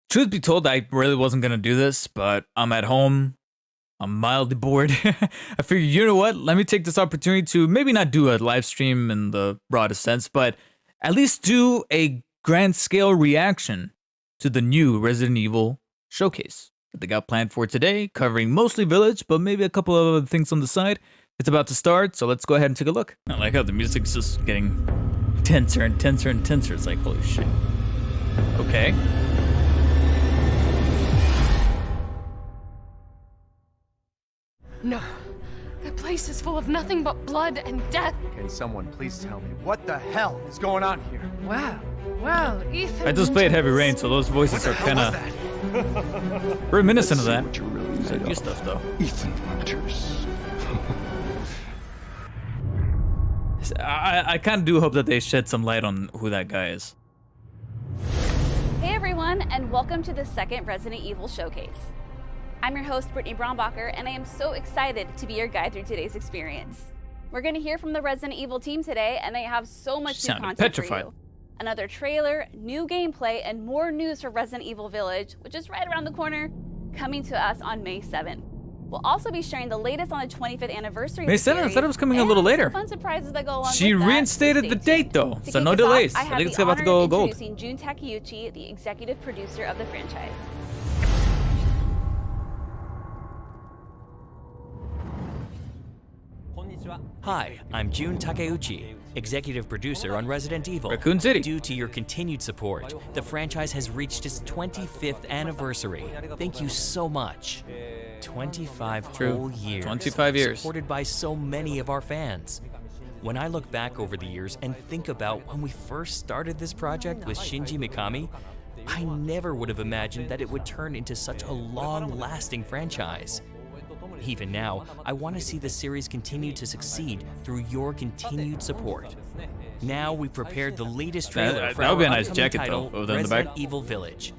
Truth be told, I really wasn't gonna do this, but I'm at home. I'm mildly bored. I figured, you know what? Let me take this opportunity to maybe not do a live stream in the broadest sense, but at least do a grand scale reaction to the new Resident Evil showcase that they got planned for today, covering mostly Village, but maybe a couple of other things on the side. It's about to start, so let's go ahead and take a look. I like how the music's just getting tenser and tenser and tenser. It's like, holy shit. Okay. No. The place is full of nothing but blood and death. Can someone please tell me what the hell is going on here? Well, Ethan. I just played Heavy Rain, so those voices are kind of reminiscent of that. What you really It's like made new of. stuff, though. Ethan Winters. I kind of do hope that they shed some light on who that guy is. Hey everyone, and welcome to the second Resident Evil Showcase. I'm your host, Brittany Brombacher, and I am so excited to be your guide through today's experience. We're going to hear from the Resident Evil team today, and they have so much new content petrified. for you. Another trailer, new gameplay, and more news for Resident Evil Village, which is right around the corner, coming to us on May 7th. We'll also be sharing the latest on the 25th anniversary May of the 7th? I series, thought it was coming a and little later. some fun surprises that go along She with that, so reinstated stay the tuned. date, though, To so kick no us delays. off, I think it's the about to honor go of gold. introducing Jun Takeuchi, the executive producer of the franchise. Hi, I'm Jun Takeuchi, executive producer on Resident Evil. Raccoon City. Due to your continued support, the franchise has reached its 25th anniversary. Thank you so much. 25 True. whole years. 25 years. Supported by so many of our fans. When I look back over the years and think about when we first started this project with Shinji Mikami, I never would have imagined that it would turn into such a long-lasting franchise. Even now, I want to see the series continue to succeed through your continued support. Now we've prepared the latest trailer That for would our be a nice upcoming jacket, title, though, over there in the back. Resident Evil Village.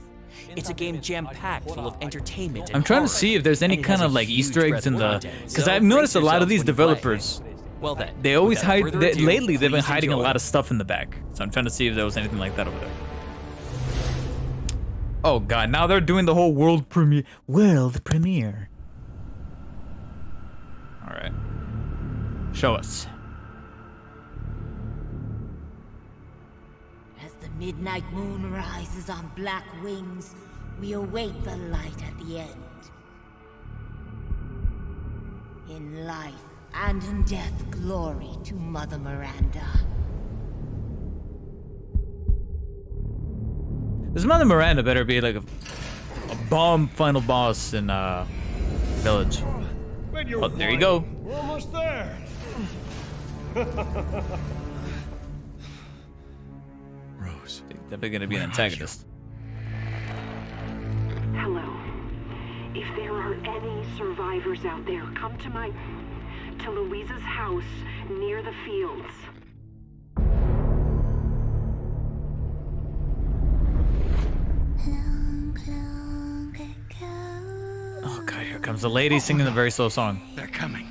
It's a game jam-packed full of entertainment and I'm trying to horror, see if there's any and it kind has of a like huge Easter eggs breadth in of the, content. because So I've noticed a brace lot of these yourselves when you play. developers, Well then, they always without hide. further ado, Lately, they've been please hiding a enjoy. lot of stuff in the back. So I'm trying to see if there was anything like that over there. Oh god, now they're doing the whole world premiere. World premiere. All right, show us. As the midnight moon rises on black wings, we await the light at the end. In life and in death, glory to Mother Miranda. This Mother Miranda better be like a bomb final boss in Village. Oh, there you go. We're almost there. Rose. Definitely gonna be an antagonist. Hello. If there are any survivors out there, come to Louisa's house near the fields. Oh god, here comes the lady singing a very slow song. They're coming.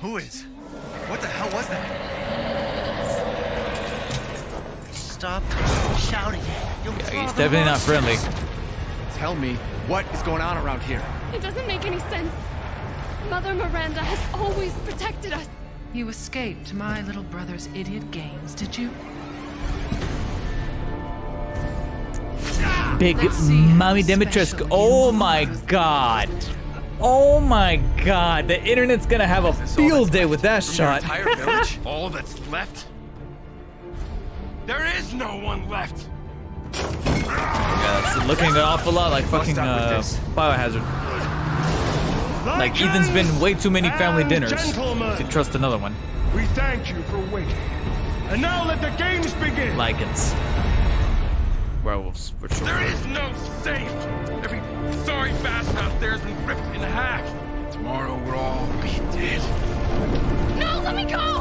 Who is? What the hell was that? Stop shouting. You'll Yeah, draw he's them definitely not off. friendly. Tell me what is going on around here. It doesn't make any sense. Mother Miranda has always protected us. You escaped my little brother's idiot games, did you? Big Let's see how Mommy special Dimitrescu. you Oh my god. Oh my god. The internet's gonna have a Is this all field that's day left with that from shot. Their entire village? All that's left? There is no one left. Yeah, it's looking an awful lot like fucking up with this. Biohazard. Like Ethan's been way too many family dinners to trust another one. We thank you for waiting. And now let the games begin. Lycans. Werewolves, for sure. There is no safe. Every sorry bastard out there has been ripped in half. Tomorrow we'll all be dead. No, let me go!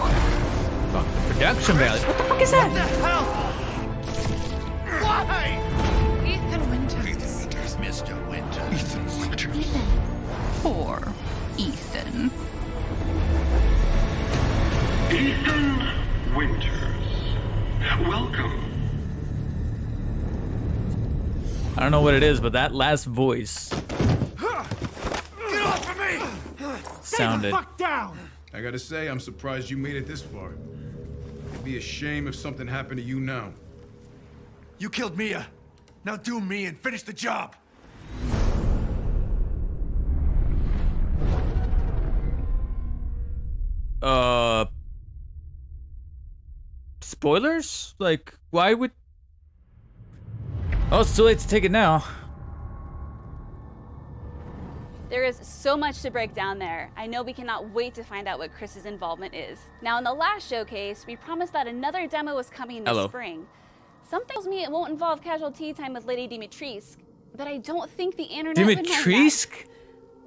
Fuck, the production value. What the fuck is that? What the hell? Why? Ethan Winters. Mr. Winter. Ethan Winters. Poor Ethan. Ethan Winters. Welcome. I don't don't know what it is, but that last voice Get off of me! sounded. Stay the fuck down! I gotta say, I'm surprised you made it this far. It'd be a shame if something happened to you now. You killed Mia. Now do me and finish the job. Spoilers? Like, why would... Oh, it's too late to take it now. There is so much to break down there. I know we cannot wait to find out what Chris's involvement is. Now, in the last showcase, we promised that another demo was coming this spring. Something tells me it won't involve casual tea time with Lady Dimitrescu, but I don't think the internet would mind that. Dimitrescu?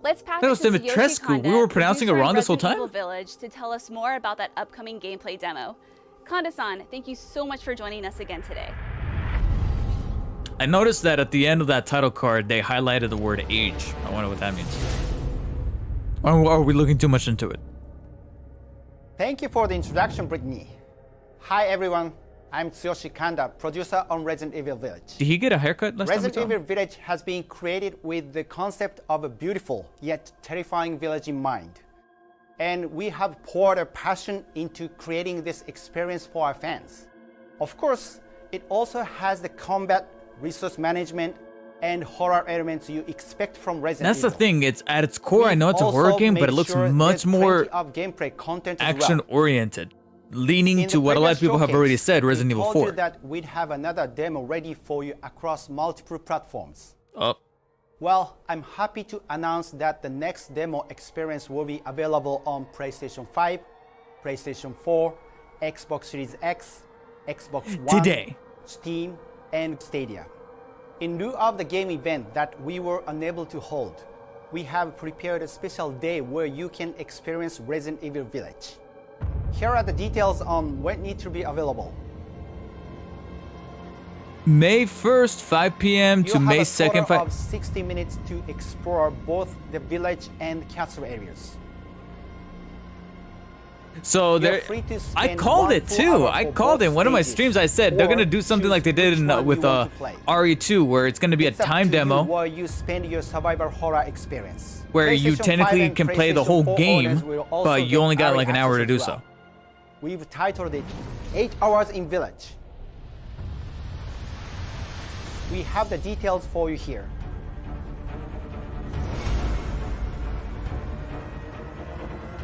Let's pass That was it to Tsuyoshi Dimitrescu. Kanda, We were pronouncing it producer wrong of this whole Resident time? Evil Village, to tell us more about that upcoming gameplay demo. Kanda-san, thank you so much for joining us again today. I noticed that at the end of that title card, they highlighted the word age. I wonder what that means. Or are we looking too much into it? Thank you for the introduction, Brittany. Hi everyone, I'm Tsuyoshi Kanda, producer on Resident Evil Village. Did he get a haircut last time we Resident saw him? Evil Village has been created with the concept of a beautiful yet terrifying village in mind. And we have poured our passion into creating this experience for our fans. Of course, it also has the combat, resource management, and horror elements you expect from Resident Evil. That's the thing, it's at its core, I know it's a horror game, but it looks much more gameplay content action-oriented, leaning to what a lot of people have already said, Resident Evil 4. We told you that we'd have another demo ready for you across multiple platforms. Oh. Well, I'm happy to announce that the next demo experience will be available on PlayStation 5, PlayStation 4, Xbox Series X, Xbox One, today, Steam, and Stadia. In lieu of the game event that we were unable to hold, we have prepared a special day where you can experience Resident Evil Village. Here are the details on when it needs to be available. May 1st, 5 p.m. to May 2nd, You have a total of 60 minutes to explore both the village and castle areas. So there, I called it too. I called it in one of my streams. I said they're gonna do something like they did in, with RE2, where it's gonna be a time demo where you spend your survival horror experience. where you technically can play the whole game, but you only got like an hour to do so. We've titled it 8 Hours in Village. We have the details for you here.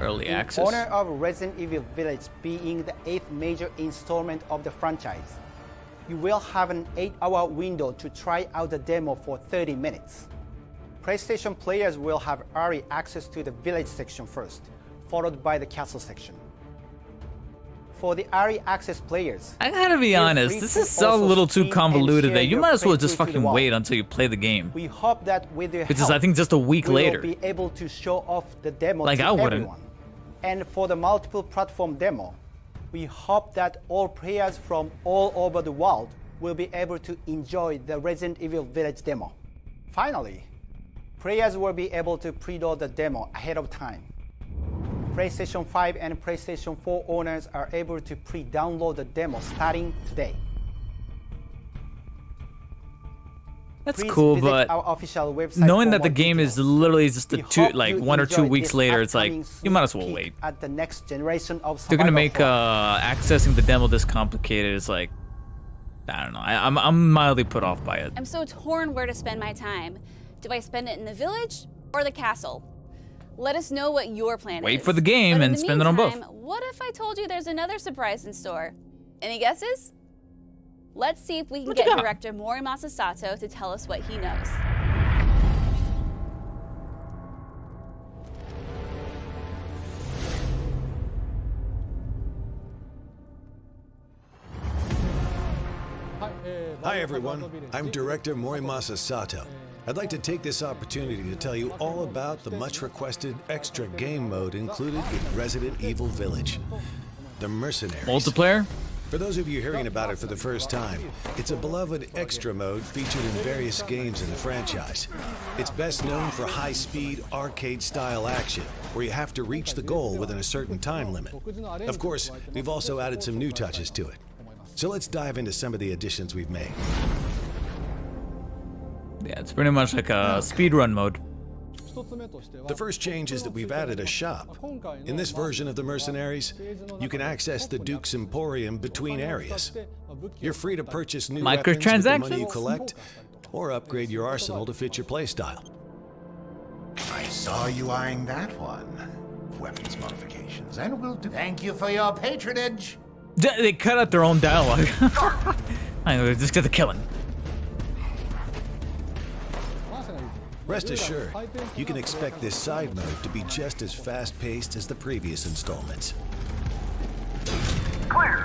Early In access. honor of Resident Evil Village being the 8th major installment of the franchise, you will have an 8-hour window to try out the demo for 30 minutes. PlayStation players will have early access to the village section first, followed by the castle section. For the early access players, I gotta be honest, this is so a little too convoluted that you might as well just fucking wait until you play the game. We hope that with your Which is, I think, just a week we later. will be able to show off the demo Like, to I wouldn't. everyone. And for the multiple platform demo, we hope that all players from all over the world will be able to enjoy the Resident Evil Village demo. Finally, players will be able to pre-load the demo ahead of time. PlayStation 5 and PlayStation 4 owners are able to pre-download the demo starting today. That's Please cool, visit but our official website knowing for that the more game is details. literally just We a hope like you 1 or 2 enjoy weeks this later, it's like, upcoming you might as sneak well peek wait. At the next generation of They're gonna survival make horror. accessing the demo this complicated. It's like, I don't know. I'm mildly put off by it. I'm so torn where to spend my time. Do I spend it in the village or the castle? Let us know what your plan is. Wait for the game But in and the spend it on both. meantime, what if I told you there's another surprise in store? Any guesses? Let's see if we can What you get got? director Mori Masasato to tell us what he knows. Hi everyone, I'm director Morimasa Sato. I'd like to take this opportunity to tell you all about the much requested extra game mode included with Resident Evil Village, the Mercenaries. Multiplayer? For those of you hearing about it for the first time, it's a beloved extra mode featured in various games in the franchise. It's best known for high-speed, arcade-style action, where you have to reach the goal within a certain time limit. Of course, we've also added some new touches to it. So let's dive into some of the additions we've made. Yeah, it's pretty much like a speedrun mode. The first change is that we've added a shop. In this version of the Mercenaries, you can access the Duke's Emporium between areas. You're free to purchase new weapons with the money you collect, or upgrade your arsenal to fit your playstyle. I saw you eyeing that one. Weapons modifications, and we'll do. Thank you for your patronage. They cut out their own dialogue. Anyway, just get the killing. Rest assured, you can expect this side mode to be just as fast-paced as the previous installments. Clear.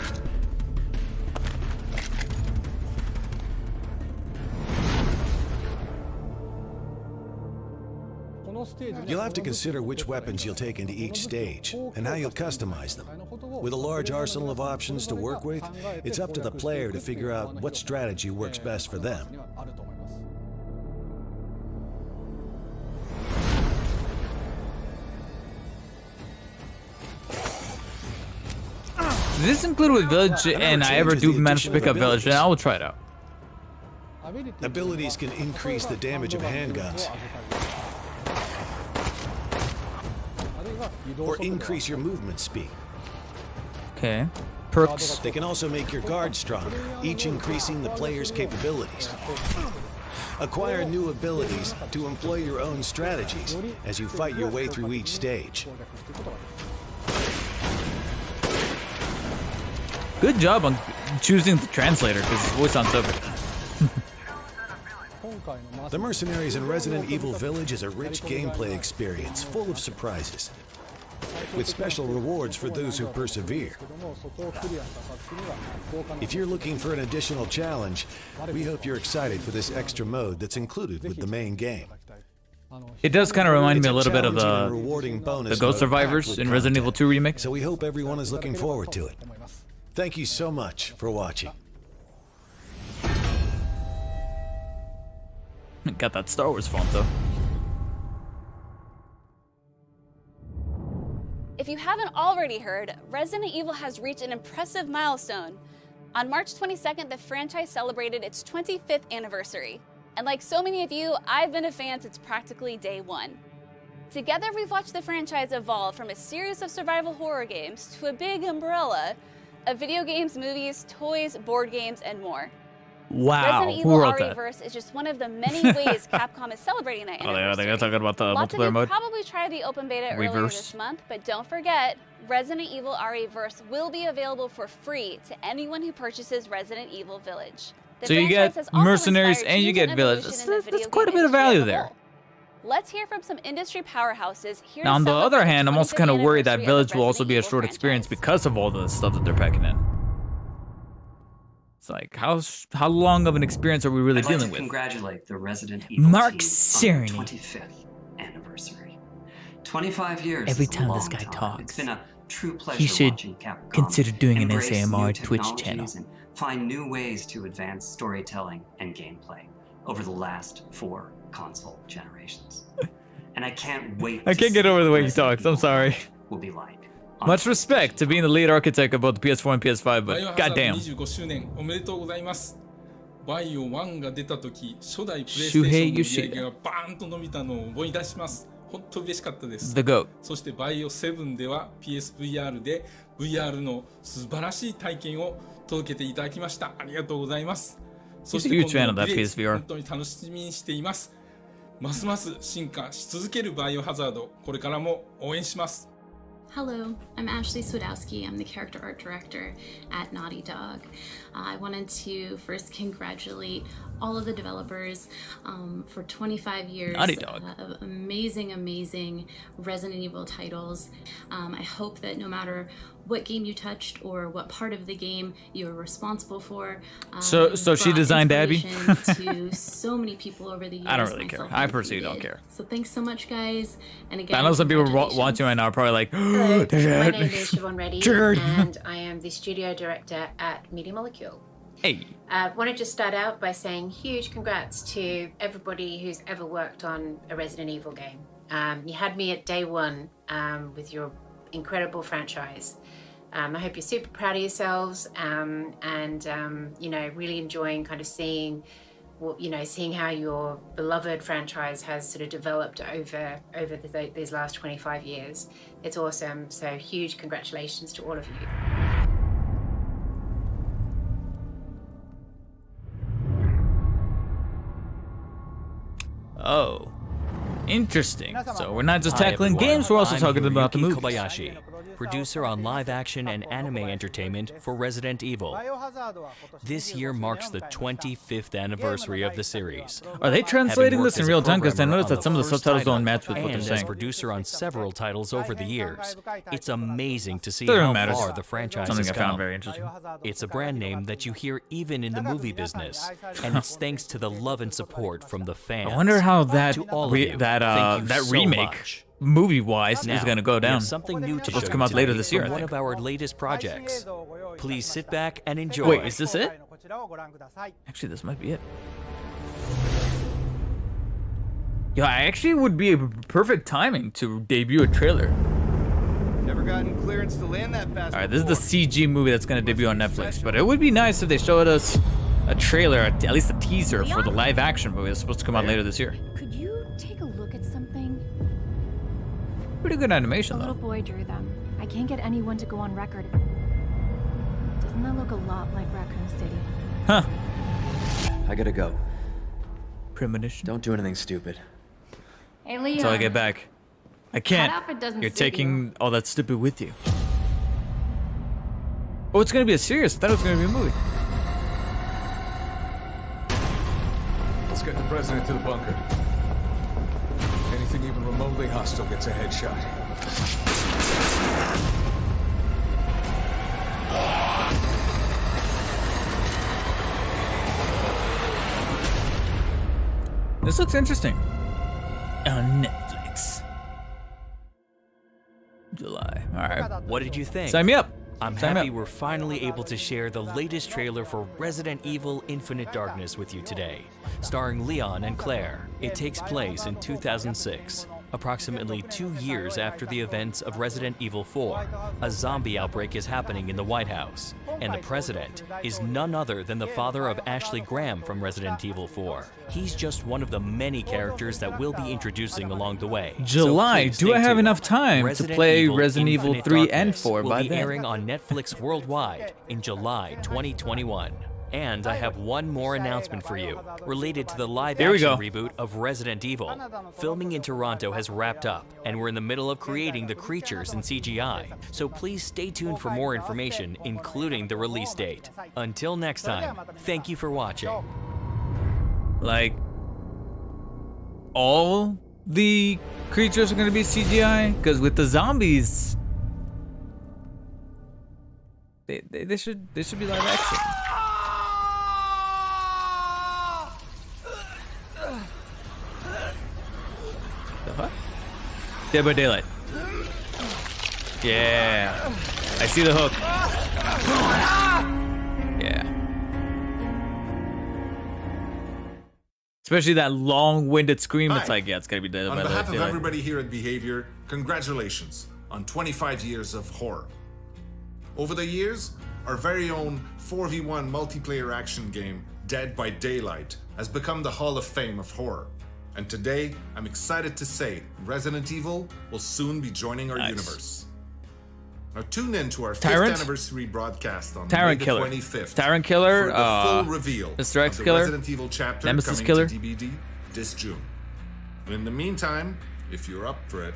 You'll have to consider which weapons you'll take into each stage, and how you'll customize them. With a large arsenal of options to work with, it's up to the player to figure out what strategy works best for them. Does this include with Village, and I ever do manage to pick up Village, then I will try it out. Abilities can increase the damage of handguns, or increase your movement speed. Okay. Perks. They can also make your guard stronger, each increasing the player's capabilities. Acquire new abilities to employ your own strategies as you fight your way through each stage. Good job on choosing the translator, because his voice sounds so good. The Mercenaries in Resident Evil Village is a rich gameplay experience full of surprises, with special rewards for those who persevere. If you're looking for an additional challenge, we hope you're excited for this extra mode that's included with the main game. It does kind of remind me a little bit of rewarding bonus the Ghost Survivors in Resident Evil 2 Remake. So we hope everyone is looking forward to it. Thank you so much for watching. Got that Star Wars font though. If you haven't already heard, Resident Evil has reached an impressive milestone. On March 22nd, the franchise celebrated its 25th anniversary. And like so many of you, I've been a fan since practically day one. Together, we've watched the franchise evolve from a series of survival horror games to a big umbrella of video games, movies, toys, board games, and more. Wow, Resident who Evil wrote that? RE-verse is just one of the many ways Capcom is celebrating that anniversary. They're talking about the Lots of multiplayer you mode. probably tried the open beta earlier Reverse. this month, but don't forget, Resident Evil RE-verse will be available for free to anyone who purchases Resident Evil Village. The So you franchise get has also Mercenaries inspired and you change get and Village. evolution in the That's video quite a game bit of industry value as a there. whole. Let's hear from some industry powerhouses here. Now, on to the other celebrate hand, I'm also 25th kind of worried that anniversary of the Village will also Resident be a Evil short experience because of all the stuff that they're packing in. It's like, how long of an experience are we really I'd like dealing to with? congratulate the Resident Evil Mark team Cerny. on their 25th anniversary. 25 years. Every is a time long this guy time. talks, It's been a true pleasure he should watching Capcom consider doing an embrace SAMR new Twitch channel. technologies and find new ways to advance storytelling and gameplay over the last 4 console generations. And I can't wait. I to can't get see over the way he Resident talks. I'm Evil sorry. will be like. Much respect to being the lead architect of both the PS4 and PS5, but goddamn. 25周年おめでとうございます。バイオ1が出た時、初代プレイステーシ周平ョンの売り上 Yoshida げがバーンと伸びたのを思い出します。本当嬉しかったです。 The GOAT. そしてバイオ7では PSVR で VR の素晴らしい体験を届けていただきました。ありがとうございます。そして He's a huge 今度 fan の of that ビレッジ PSVR. 本当に楽しみにしています。ますます進化し続けるバイオハザード、これからも応援します。 Hello, I'm Ashley Swidowski. I'm the character art director at Naughty Dog. I wanted to first congratulate all of the developers for 25 years Naughty Dog. Of amazing Resident Evil titles. I hope that no matter what game you touched or what part of the game you were responsible for, So she brought designed Abby? inspiration to so many people over the years. I don't really care. myself I personally included. don't care. So thanks so much, guys. And again, I know some people congratulations. watching right now are probably like, Hello, my Triggered. name is Siobhan Reddy, Triggered. and I am the studio director at Media Molecule. Hey. Want to just start out by saying huge congrats to everybody who's ever worked on a Resident Evil game. You had me at day one with your incredible franchise. I hope you're super proud of yourselves and you know, really enjoying kind of seeing you know, seeing how your beloved franchise has sort of developed over these last 25 years. It's awesome. So huge congratulations to all of you. Oh, interesting. So we're not just Hi, tackling everyone. games, we're also I'm talking about the Hiroyuki movies. Kobayashi, producer on live action and anime entertainment for Resident Evil. This year marks the 25th anniversary of the series. Are they translating Having this in worked real as a time? Because I programmer noticed on that some of the first subtitles title don't match with what they're and saying. as producer on several titles over the years. It's amazing to see Doesn't how matter. far the franchise Something has I found come. very interesting. It's a brand name that you hear even in the movie business, and it's thanks to the love and support from the fans. I wonder how that To all of you, thank you that so remake, much. movie-wise, Now, is gonna go we down. have something new to Supposed show to come you out later tonight this year, from I one think. of our latest projects. Please sit back and enjoy. Wait, is this it? Actually, this might be it. Yeah, I actually would be a perfect timing to debut a trailer. Never gotten clearance to land that fast. All right, this is the CG movie that's gonna debut on Netflix, but it would be nice if they showed us a trailer, at least a teaser for the live-action movie that's supposed to come out later this year. Could you take a look at something? Pretty good animation, A little though. boy drew them. I can't get anyone to go on record. Doesn't that look a lot like Raccoon City? Huh. I gotta go. Premonition. Don't do anything stupid. Hey, Leon. Until I get back. I can't. That outfit doesn't You're suit taking all that stupid with you. Oh, it's gonna be a series. I thought it was gonna be a movie. Let's get the president to the bunker. Anything even remotely hostile gets a headshot. This looks interesting. On Netflix. July. All right. What did you think? Sign me up. I'm Sign me happy up. we're finally able to share the latest trailer for Resident Evil Infinite Darkness with you today, starring Leon and Claire. It takes place in 2006, approximately 2 years after the events of Resident Evil 4. A zombie outbreak is happening in the White House, and the president is none other than the father of Ashley Graham from Resident Evil 4. He's just one of the many characters that we'll be introducing along the way. So July. please Do stay I have tuned. enough time to play Resident Evil Infinite 3 and Darkness 4 will by be then? airing on Netflix worldwide in July 2021. And I have one more announcement for you, related to the live-action reboot of Resident Evil. Filming in Toronto has wrapped up, and we're in the middle of creating the creatures in CGI. So please stay tuned for more information, including the release date. Until next time, thank you for watching. Like, all the creatures are gonna be CGI? Because with the zombies, they should be live action. The fuck? Dead by Daylight. Yeah. I see the hook. Yeah. Especially that long-winded scream. It's like, yeah, it's gotta be Dead On by behalf of Daylight. everybody here at Behavior, congratulations on 25 years of horror. Over the years, our very own 4v1 multiplayer action game, Dead by Daylight, has become the Hall of Fame of horror. And today, I'm excited to say Resident Evil will soon be joining our universe. Now tune in to our 5th Tyrant? anniversary broadcast on Tyrant May the Killer. 25th. Tyrant Killer, for the full reveal Mr. X of the Killer, Resident Evil chapter Nemesis coming Killer. to DVD this June. And in the meantime, if you're up for it,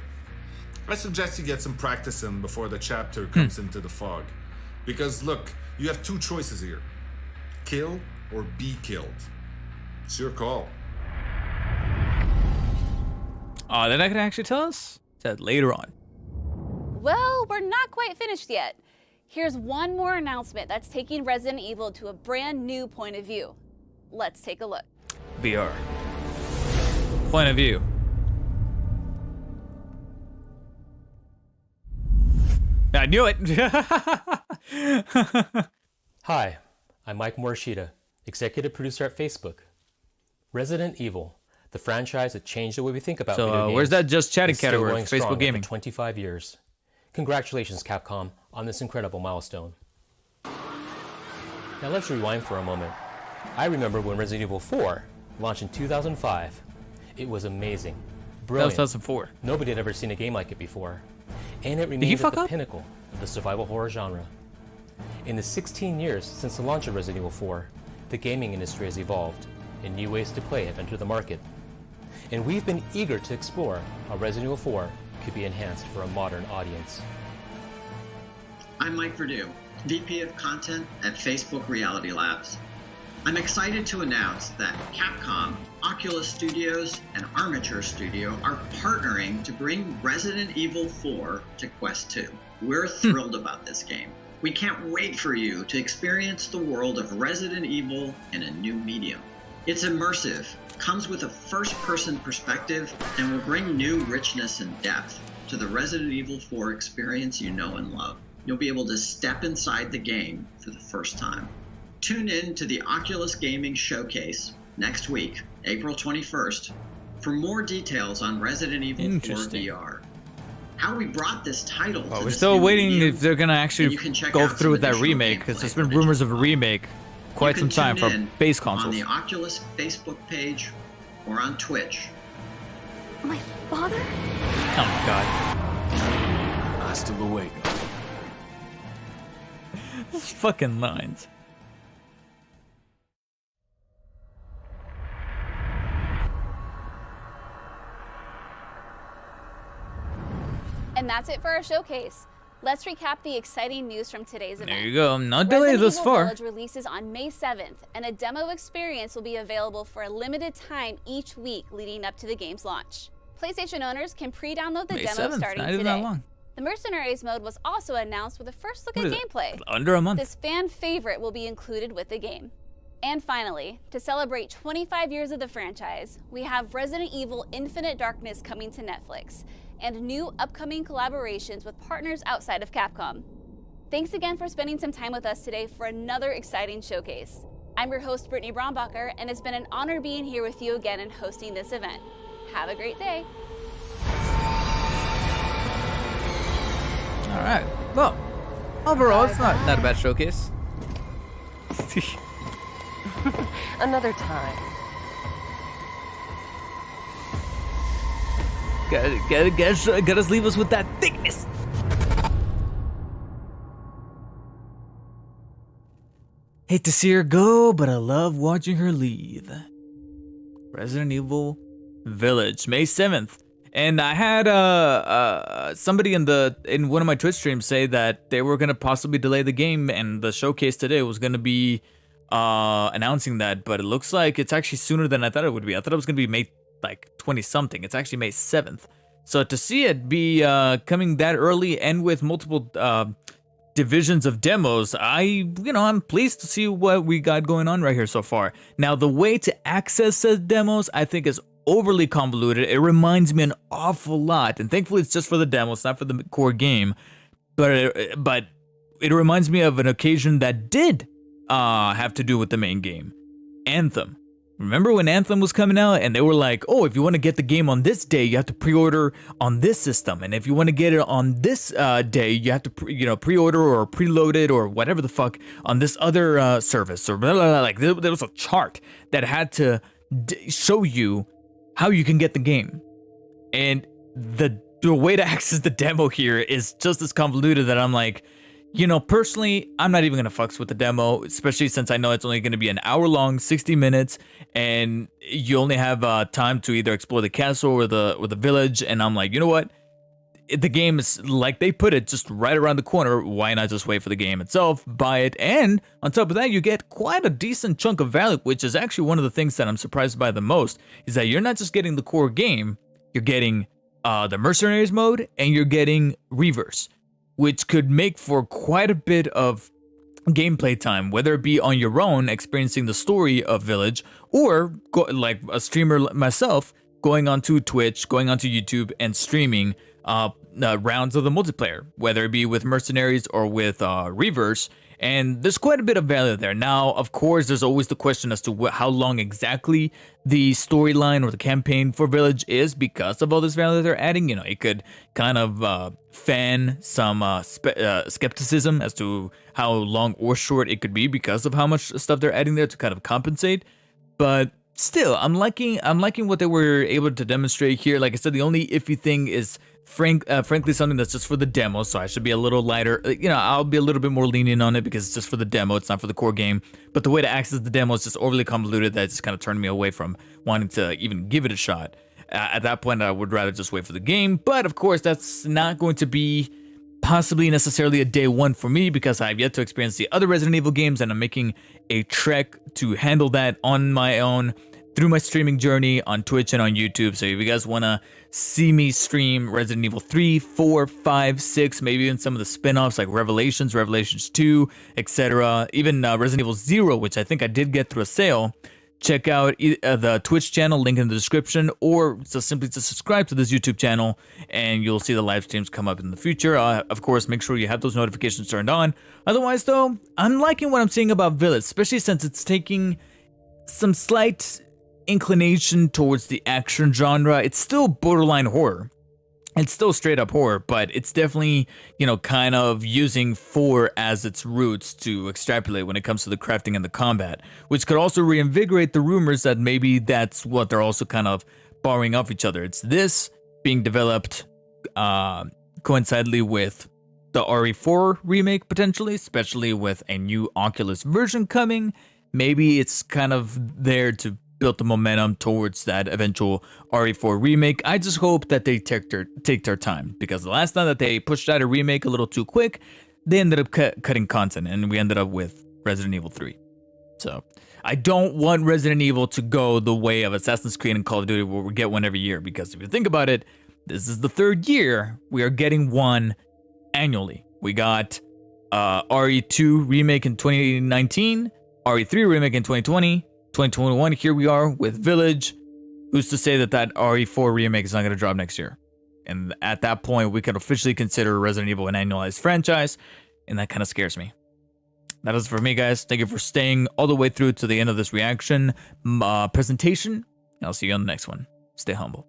I suggest you get some practice in before the chapter comes into the fog. Because look, you have two choices here. Kill or be killed. It's your call. Oh, they're not gonna actually tell us? Said later on. Well, we're not quite finished yet. Here's one more announcement that's taking Resident Evil to a brand new point of view. Let's take a look. VR. Point of view. I knew it. Hi, I'm Mike Morishita, executive producer at Facebook. Resident Evil, the franchise that changed the way we think about So, video games. where's that just chatting is still category going for Facebook strong after gaming? 25 years. Congratulations, Capcom, on this incredible milestone. Now let's rewind for a moment. I remember when Resident Evil 4 launched in 2005. It was amazing. That was Brilliant. 2004. Nobody had ever seen a game like it before. And it he remains fuck at the up? pinnacle of the survival horror genre. In the 16 years since the launch of Resident Evil 4, the gaming industry has evolved, and new ways to play have entered the market. And we've been eager to explore how Resident Evil 4 could be enhanced for a modern audience. I'm Mike Verdew, VP of Content at Facebook Reality Labs. I'm excited to announce that Capcom, Oculus Studios, and Armature Studio are partnering to bring Resident Evil 4 to Quest 2. We're thrilled about this game. We can't wait for you to experience the world of Resident Evil in a new medium. It's immersive, comes with a first-person perspective, and will bring new richness and depth to the Resident Evil 4 experience you know and love. You'll be able to step inside the game for the first time. Tune in to the Oculus Gaming Showcase next week, April 21st, for more details on Resident Evil 4 VR. How we brought this title to We're this still new waiting medium, if they're gonna actually and you can check go out through some with that additional remake, because there's been rumors of a remake quite You some can time tune for in base on consoles. the Oculus Facebook page or on Twitch. My father? Oh my god. I still awake. Those fucking lines. And that's it for our showcase. Let's recap the exciting news from today's event. There you go. Not delayed thus far. Resident Evil Village releases on May 7th, and a demo experience will be available for a limited time each week leading up to the game's launch. PlayStation owners can pre-download the May demo 7th, starting not even today. that long. The Mercenaries mode was also announced with a first look What at is it? gameplay. Under a month. This fan favorite will be included with the game. And finally, to celebrate 25 years of the franchise, we have Resident Evil Infinite Darkness coming to Netflix, and new upcoming collaborations with partners outside of Capcom. Thanks again for spending some time with us today for another exciting showcase. I'm your host, Brittany Brombacher, and it's been an honor being here with you again and hosting this event. Have a great day. All right. Well, overall, it's not a bad showcase. Another time. Gotta leave us with that thickness. Hate to see her go, but I love watching her leave. Resident Evil Village, May 7th. And I had somebody in one of my Twitch streams say that they were gonna possibly delay the game, and the showcase today was gonna be announcing that, but it looks like it's actually sooner than I thought it would be. I thought it was gonna be May 20 something. It's actually May 7th. So to see it be coming that early and with multiple divisions of demos, I'm pleased to see what we got going on right here so far. Now, the way to access said demos, I think, is overly convoluted. It reminds me an awful lot, and thankfully it's just for the demo, it's not for the core game, but it reminds me of an occasion that did have to do with the main game, Anthem. Remember when Anthem was coming out and they were like, oh, if you want to get the game on this day, you have to pre-order on this system, and if you want to get it on this day, you have to pre-order or preload it or whatever the fuck on this other service, or blah, blah, blah. Like there was a chart that had to show you how you can get the game, and the way to access the demo here is just as convoluted that I'm like, personally, I'm not even gonna fucks with the demo, especially since I know it's only gonna be an hour long, 60 minutes, and you only have time to either explore the castle or the village. And I'm like, you know what? The game is, like they put it, just right around the corner. Why not just wait for the game itself, buy it, and on top of that, you get quite a decent chunk of value, which is actually one of the things that I'm surprised by the most, is that you're not just getting the core game, you're getting the Mercenaries mode, and you're getting Reverse, which could make for quite a bit of gameplay time, whether it be on your own, experiencing the story of Village, or like a streamer myself, going onto Twitch, going onto YouTube, and streaming rounds of the multiplayer, whether it be with Mercenaries or with Reverse. And there's quite a bit of value there. Now, of course, there's always the question as to how long exactly the storyline or the campaign for Village is, because of all this value they're adding. It could kind of fan some skepticism as to how long or short it could be because of how much stuff they're adding there to kind of compensate. But still, I'm liking what they were able to demonstrate here. Like I said, the only iffy thing is frankly something that's just for the demo, so I should be a little lighter. You know, I'll be a little bit more lenient on it because it's just for the demo, it's not for the core game. But the way to access the demo is just overly convoluted that just kind of turned me away from wanting to even give it a shot. At that point, I would rather just wait for the game. But of course, that's not going to be possibly necessarily a day one for me because I've yet to experience the other Resident Evil games, and I'm making a trek to handle that on my own through my streaming journey on Twitch and on YouTube. So if you guys want to see me stream Resident Evil 3, 4, 5, 6, maybe even some of the spin-offs like Revelations, Revelations 2, etc. Even Resident Evil 0, which I think I did get through a sale. Check out the Twitch channel, link in the description, or just simply to subscribe to this YouTube channel, and you'll see the live streams come up in the future. Of course, make sure you have those notifications turned on. Otherwise, though, I'm liking what I'm seeing about Village, especially since it's taking some slight inclination towards the action genre. It's still borderline horror. It's still straight up horror, but it's definitely, you know, kind of using 4 as its roots to extrapolate when it comes to the crafting and the combat, which could also reinvigorate the rumors that maybe that's what they're also kind of borrowing off each other. It's this being developed coincidentally with the RE4 remake potentially, especially with a new Oculus version coming. Maybe it's kind of there to build the momentum towards that eventual RE4 remake. I just hope that they take their time, because the last time that they pushed out a remake a little too quick, they ended up cutting content, and we ended up with Resident Evil 3. So I don't want Resident Evil to go the way of Assassin's Creed and Call of Duty, where we get one every year, because if you think about it, this is the 3rd year we are getting one annually. We got RE2 remake in 2019, RE3 remake in 2020, 2021, here we are with Village. Who's to say that RE4 remake is not going to drop next year? And at that point, we could officially consider Resident Evil an annualized franchise, and that kind of scares me. That is for me, guys. Thank you for staying all the way through to the end of this reaction presentation. I'll see you on the next one. Stay humble.